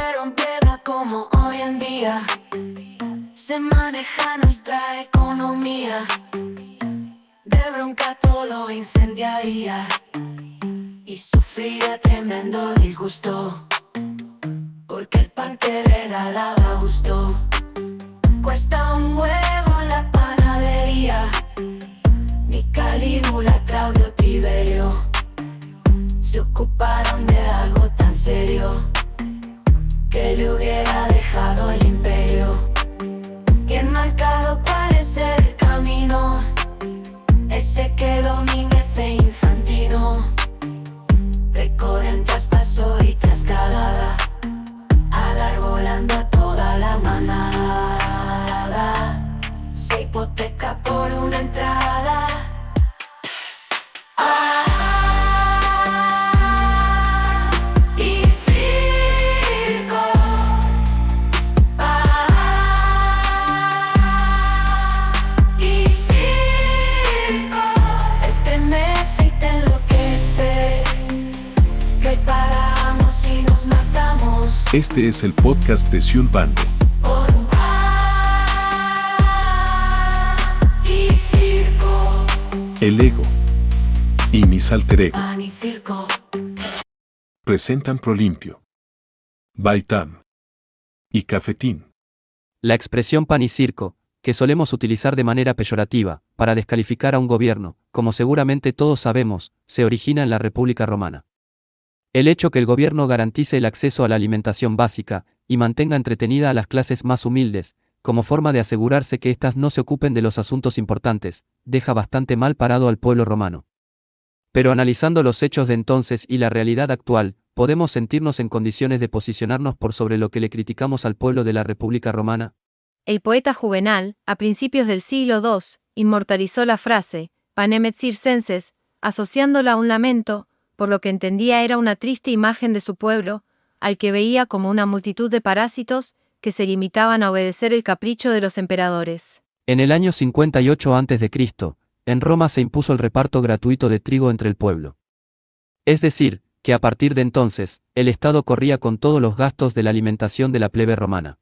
fueron piedra como hoy en día se maneja nuestra economía. De bronca todo lo incendiaría y sufría tremendo disgusto, porque el pan que regalaba gusto. Cuesta un huevo en la panadería. Ni Calígula, Claudio, Tiberio se ocuparon de algo tan serio que le hubiera dejado el imperio. Bien marcado parece el camino, ese que Domínguez e Infantino recorren traspaso y trascalada a dar volando a toda la manada. Se hipoteca por una entrada. Este es el podcast de Ciulbango. El ego y mis alter ego presentan Prolimpio, Baitam y Cafetín. La expresión pan y circo, que solemos utilizar de manera peyorativa, para descalificar a un gobierno, como seguramente todos sabemos, se origina en la República Romana. El hecho que el gobierno garantice el acceso a la alimentación básica, y mantenga entretenida a las clases más humildes, como forma de asegurarse que éstas no se ocupen de los asuntos importantes, deja bastante mal parado al pueblo romano. Pero analizando los hechos de entonces y la realidad actual, podemos sentirnos en condiciones de posicionarnos por sobre lo que le criticamos al pueblo de la República Romana. El poeta Juvenal, a principios del siglo II, inmortalizó la frase, panem et circenses, asociándola a un lamento, por lo que entendía era una triste imagen de su pueblo, al que veía como una multitud de parásitos, que se limitaban a obedecer el capricho de los emperadores. En el año 58 a.C., en Roma se impuso el reparto gratuito de trigo entre el pueblo. Es decir, que a partir de entonces, el Estado corría con todos los gastos de la alimentación de la plebe romana.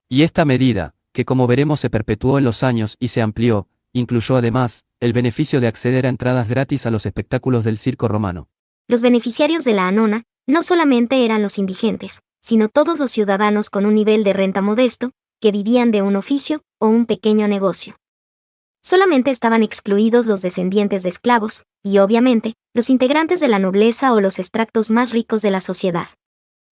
Y esta medida, que como veremos se perpetuó en los años y se amplió, incluyó además, el beneficio de acceder a entradas gratis a los espectáculos del circo romano. Los beneficiarios de la anona no solamente eran los indigentes, sino todos los ciudadanos con un nivel de renta modesto, que vivían de un oficio o un pequeño negocio. Solamente estaban excluidos los descendientes de esclavos, y obviamente, los integrantes de la nobleza o los extractos más ricos de la sociedad.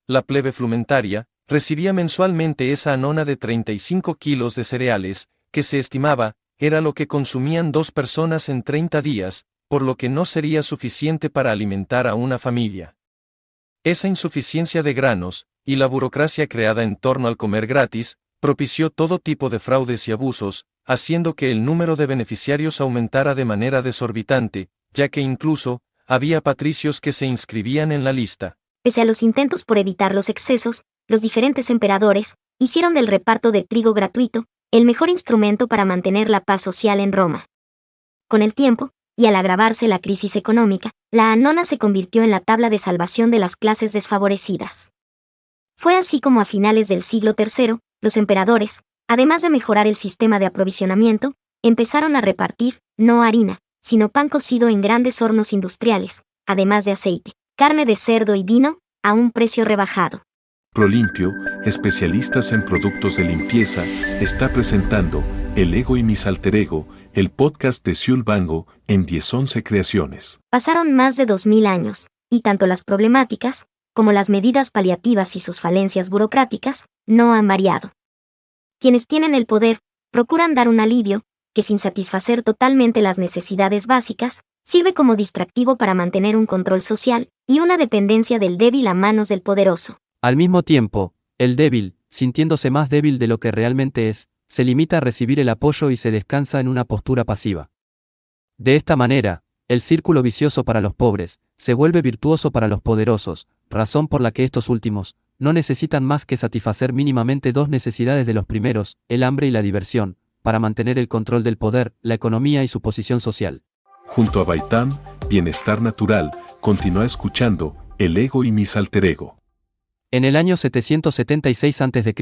La plebe frumentaria recibía mensualmente esa anona de 35 kilos de cereales, que se estimaba, era lo que consumían 2 personas en 30 días, por lo que no sería suficiente para alimentar a una familia. Esa insuficiencia de granos, y la burocracia creada en torno al comer gratis, propició todo tipo de fraudes y abusos, haciendo que el número de beneficiarios aumentara de manera desorbitante, ya que incluso, había patricios que se inscribían en la lista. Pese a los intentos por evitar los excesos, los diferentes emperadores hicieron del reparto de trigo gratuito el mejor instrumento para mantener la paz social en Roma. Con el tiempo, y al agravarse la crisis económica, la anona se convirtió en la tabla de salvación de las clases desfavorecidas. Fue así como a finales del siglo III, los emperadores, además de mejorar el sistema de aprovisionamiento, empezaron a repartir, no harina, sino pan cocido en grandes hornos industriales, además de aceite, carne de cerdo y vino, a un precio rebajado. Prolimpio, especialistas en productos de limpieza, está presentando El ego y mis alter ego, el podcast de Ciulbango, en 1011 creaciones. Pasaron más de 2000 años, y tanto las problemáticas, como las medidas paliativas y sus falencias burocráticas, no han variado. Quienes tienen el poder, procuran dar un alivio, que sin satisfacer totalmente las necesidades básicas, sirve como distractivo para mantener un control social, y una dependencia del débil a manos del poderoso. Al mismo tiempo, el débil, sintiéndose más débil de lo que realmente es, se limita a recibir el apoyo y se descansa en una postura pasiva. De esta manera, el círculo vicioso para los pobres, se vuelve virtuoso para los poderosos, razón por la que estos últimos, no necesitan más que satisfacer mínimamente 2 necesidades de los primeros, el hambre y la diversión, para mantener el control del poder, la economía y su posición social. Junto a Baitam, Bienestar Natural, continúa escuchando El ego y mis alter ego. En el año 776 a.C.,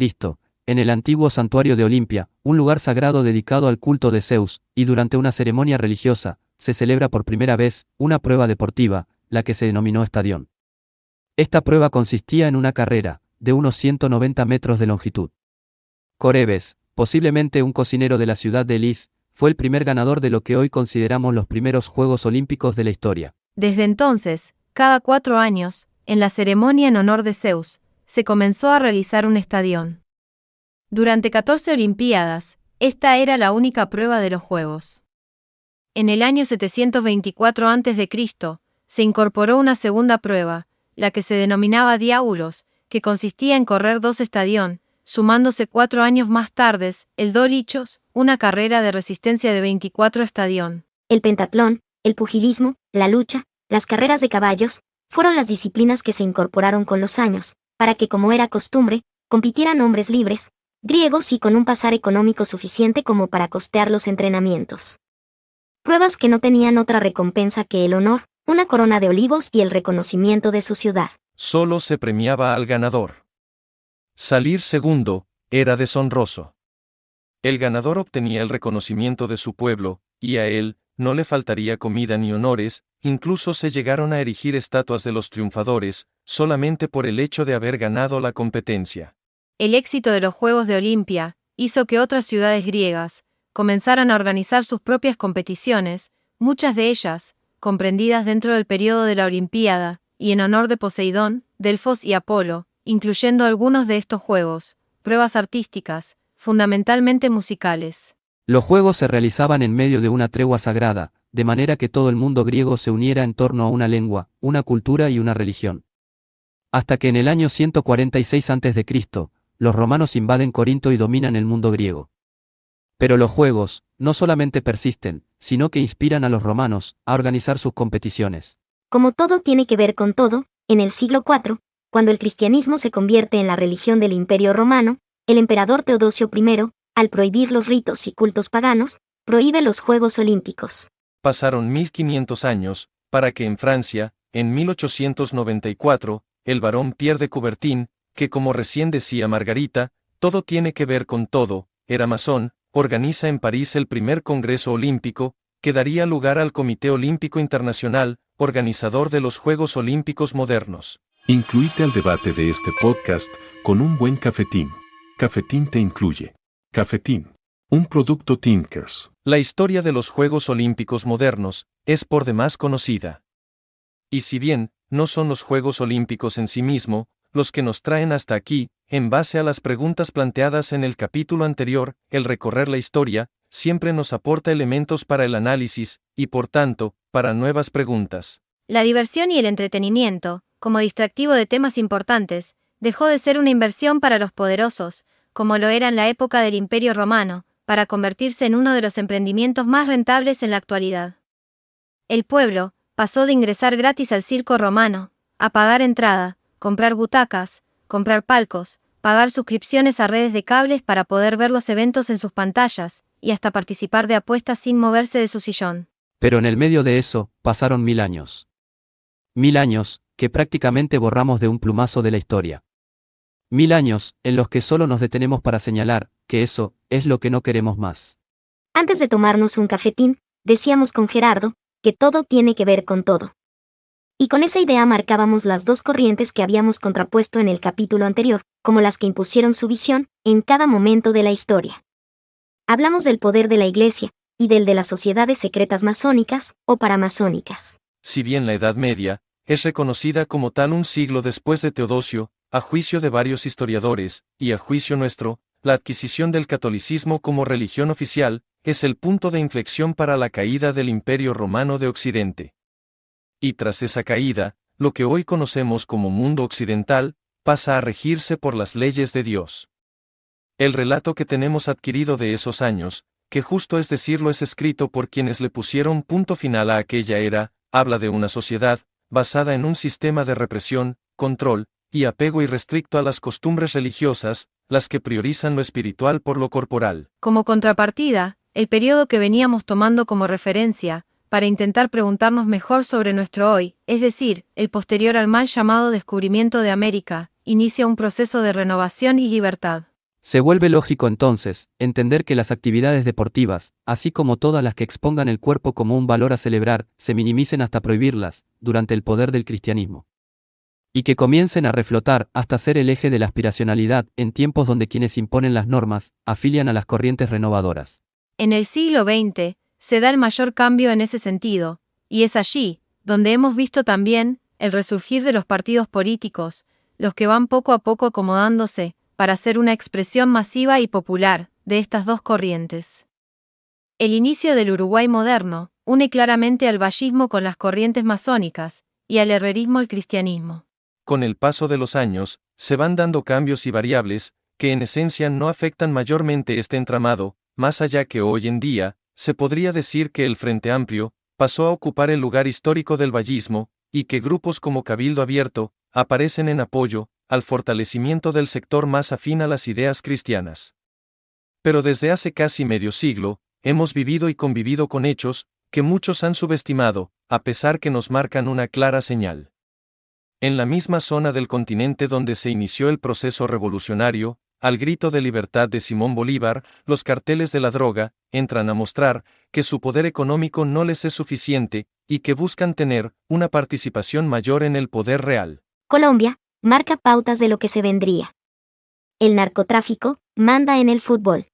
en el antiguo santuario de Olimpia, un lugar sagrado dedicado al culto de Zeus, y durante una ceremonia religiosa, se celebra por primera vez una prueba deportiva, la que se denominó estadión. Esta prueba consistía en una carrera, de unos 190 metros de longitud. Corebes, posiblemente un cocinero de la ciudad de Elis, fue el primer ganador de lo que hoy consideramos los primeros Juegos Olímpicos de la historia. Desde entonces, cada 4 años, en la ceremonia en honor de Zeus, se comenzó a realizar un estadión. Durante 14 Olimpiadas, esta era la única prueba de los Juegos. En el año 724 a.C., se incorporó una segunda prueba, la que se denominaba Diaulos, que consistía en correr 2 estadión, sumándose 4 años más tarde, el Dolichos, una carrera de resistencia de 24 estadión. El pentatlón, el pugilismo, la lucha, las carreras de caballos, fueron las disciplinas que se incorporaron con los años, para que, como era costumbre, compitieran hombres libres, griegos y con un pasar económico suficiente como para costear los entrenamientos. Pruebas que no tenían otra recompensa que el honor, una corona de olivos y el reconocimiento de su ciudad. Solo se premiaba al ganador. Salir segundo era deshonroso. El ganador obtenía el reconocimiento de su pueblo, y a él no le faltaría comida ni honores, incluso se llegaron a erigir estatuas de los triunfadores, solamente por el hecho de haber ganado la competencia. El éxito de los Juegos de Olimpia hizo que otras ciudades griegas comenzaran a organizar sus propias competiciones, muchas de ellas comprendidas dentro del periodo de la Olimpiada, y en honor de Poseidón, Delfos y Apolo, incluyendo algunos de estos juegos, pruebas artísticas, fundamentalmente musicales. Los juegos se realizaban en medio de una tregua sagrada, de manera que todo el mundo griego se uniera en torno a una lengua, una cultura y una religión. Hasta que en el año 146 a.C., los romanos invaden Corinto y dominan el mundo griego. Pero los juegos, no solamente persisten, sino que inspiran a los romanos a organizar sus competiciones. Como todo tiene que ver con todo, en el siglo IV, cuando el cristianismo se convierte en la religión del Imperio Romano, el emperador Teodosio I, al prohibir los ritos y cultos paganos, prohíbe los Juegos Olímpicos. Pasaron 1500 años, para que en Francia, en 1894, el barón Pierre de Coubertin, que como recién decía Margarita, todo tiene que ver con todo, era masón, organiza en París el primer Congreso Olímpico, que daría lugar al Comité Olímpico Internacional, organizador de los Juegos Olímpicos modernos. Incluite al debate de este podcast con un buen cafetín. Cafetín te incluye. Cafetín, un producto Tinkers. La historia de los Juegos Olímpicos modernos es por demás conocida. Y si bien no son los Juegos Olímpicos en sí mismo los que nos traen hasta aquí, en base a las preguntas planteadas en el capítulo anterior, el recorrer la historia siempre nos aporta elementos para el análisis, y por tanto, para nuevas preguntas. La diversión y el entretenimiento, como distractivo de temas importantes, dejó de ser una inversión para los poderosos, como lo era en la época del Imperio Romano, para convertirse en uno de los emprendimientos más rentables en la actualidad. El pueblo pasó de ingresar gratis al circo romano, a pagar entrada, comprar butacas, comprar palcos, pagar suscripciones a redes de cables para poder ver los eventos en sus pantallas, y hasta participar de apuestas sin moverse de su sillón. Pero en el medio de eso, pasaron 1000 años. 1000 años, que prácticamente borramos de un plumazo de la historia. 1000 años, en los que solo nos detenemos para señalar, que eso, es lo que no queremos más. Antes de tomarnos un cafetín, decíamos con Gerardo, que todo tiene que ver con todo. Y con esa idea marcábamos las dos corrientes que habíamos contrapuesto en el capítulo anterior, como las que impusieron su visión, en cada momento de la historia. Hablamos del poder de la Iglesia, y del de las sociedades secretas masónicas, o paramasónicas. Si bien la Edad Media es reconocida como tal un siglo después de Teodosio, a juicio de varios historiadores, y a juicio nuestro, la adquisición del catolicismo como religión oficial, es el punto de inflexión para la caída del Imperio Romano de Occidente. Y tras esa caída, lo que hoy conocemos como mundo occidental, pasa a regirse por las leyes de Dios. El relato que tenemos adquirido de esos años, que justo es decirlo es escrito por quienes le pusieron punto final a aquella era, habla de una sociedad, basada en un sistema de represión, control, y apego irrestricto a las costumbres religiosas, las que priorizan lo espiritual por lo corporal. Como contrapartida, el periodo que veníamos tomando como referencia, para intentar preguntarnos mejor sobre nuestro hoy, es decir, el posterior al mal llamado descubrimiento de América, inicia un proceso de renovación y libertad. Se vuelve lógico entonces, entender que las actividades deportivas, así como todas las que expongan el cuerpo como un valor a celebrar, se minimicen hasta prohibirlas, durante el poder del cristianismo. Y que comiencen a reflotar hasta ser el eje de la aspiracionalidad en tiempos donde quienes imponen las normas, afilian a las corrientes renovadoras. En el siglo XX, se da el mayor cambio en ese sentido, y es allí, donde hemos visto también, el resurgir de los partidos políticos, los que van poco a poco acomodándose, para ser una expresión masiva y popular, de estas dos corrientes. El inicio del Uruguay moderno, une claramente al vallismo con las corrientes masónicas, y al herrerismo el cristianismo. Con el paso de los años, se van dando cambios y variables, que en esencia no afectan mayormente este entramado, más allá que hoy en día, se podría decir que el Frente Amplio, pasó a ocupar el lugar histórico del vallismo, y que grupos como Cabildo Abierto, aparecen en apoyo, al fortalecimiento del sector más afín a las ideas cristianas. Pero desde hace casi medio siglo, hemos vivido y convivido con hechos, que muchos han subestimado, a pesar que nos marcan una clara señal. En la misma zona del continente donde se inició el proceso revolucionario, al grito de libertad de Simón Bolívar, los carteles de la droga, entran a mostrar, que su poder económico no les es suficiente, y que buscan tener, una participación mayor en el poder real. Colombia, marca pautas de lo que se vendría. El narcotráfico, manda en el fútbol.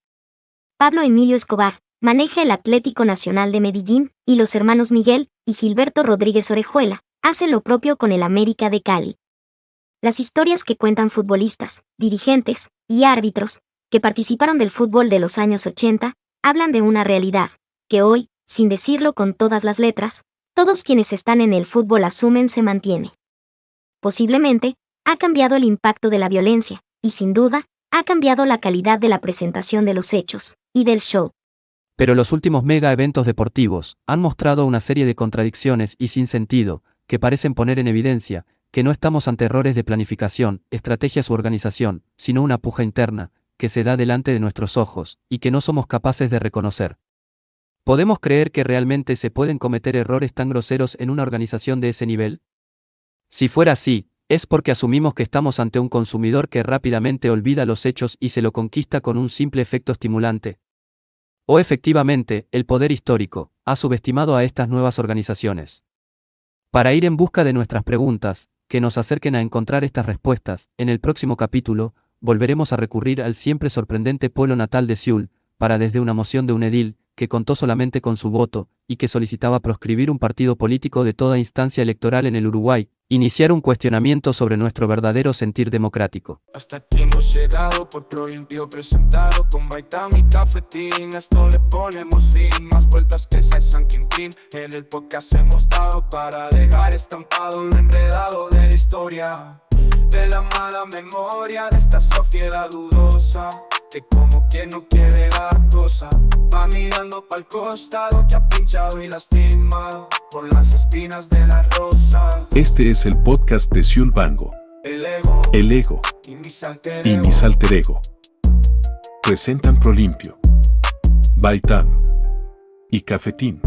Pablo Emilio Escobar, maneja el Atlético Nacional de Medellín, y los hermanos Miguel y Gilberto Rodríguez Orejuela, hacen lo propio con el América de Cali. Las historias que cuentan futbolistas, dirigentes y árbitros, que participaron del fútbol de los años 80, hablan de una realidad, que hoy, sin decirlo con todas las letras, todos quienes están en el fútbol asumen se mantiene. Posiblemente, ha cambiado el impacto de la violencia, y sin duda, ha cambiado la calidad de la presentación de los hechos, y del show. Pero los últimos mega eventos deportivos han mostrado una serie de contradicciones y sinsentido, que parecen poner en evidencia, que no estamos ante errores de planificación, estrategias u organización, sino una puja interna, que se da delante de nuestros ojos, y que no somos capaces de reconocer. ¿Podemos creer que realmente se pueden cometer errores tan groseros en una organización de ese nivel? Si fuera así, es porque asumimos que estamos ante un consumidor que rápidamente olvida los hechos y se lo conquista con un simple efecto estimulante. O efectivamente, el poder histórico ha subestimado a estas nuevas organizaciones. Para ir en busca de nuestras preguntas, que nos acerquen a encontrar estas respuestas, en el próximo capítulo, volveremos a recurrir al siempre sorprendente pueblo natal de Seúl, para desde una moción de un edil, que contó solamente con su voto, y que solicitaba proscribir un partido político de toda instancia electoral en el Uruguay, iniciar un cuestionamiento sobre nuestro verdadero sentir democrático. Hasta aquí hemos llegado, por Prolimpio presentado, con Baitam y Cafetín, esto le ponemos fin, más vueltas que ese San Quintín, en el podcast hemos dado para dejar estampado un enredado de la historia, de la mala memoria de esta sociedad dudosa, que como quien no quiere la cosa, va mirando pa'l costado que ha pinchado y lastimado por las espinas de la rosa. Este es el podcast de Seúl Bango. El ego y y mis alter ego. Presentan Prolimpio, Baitam y Cafetín.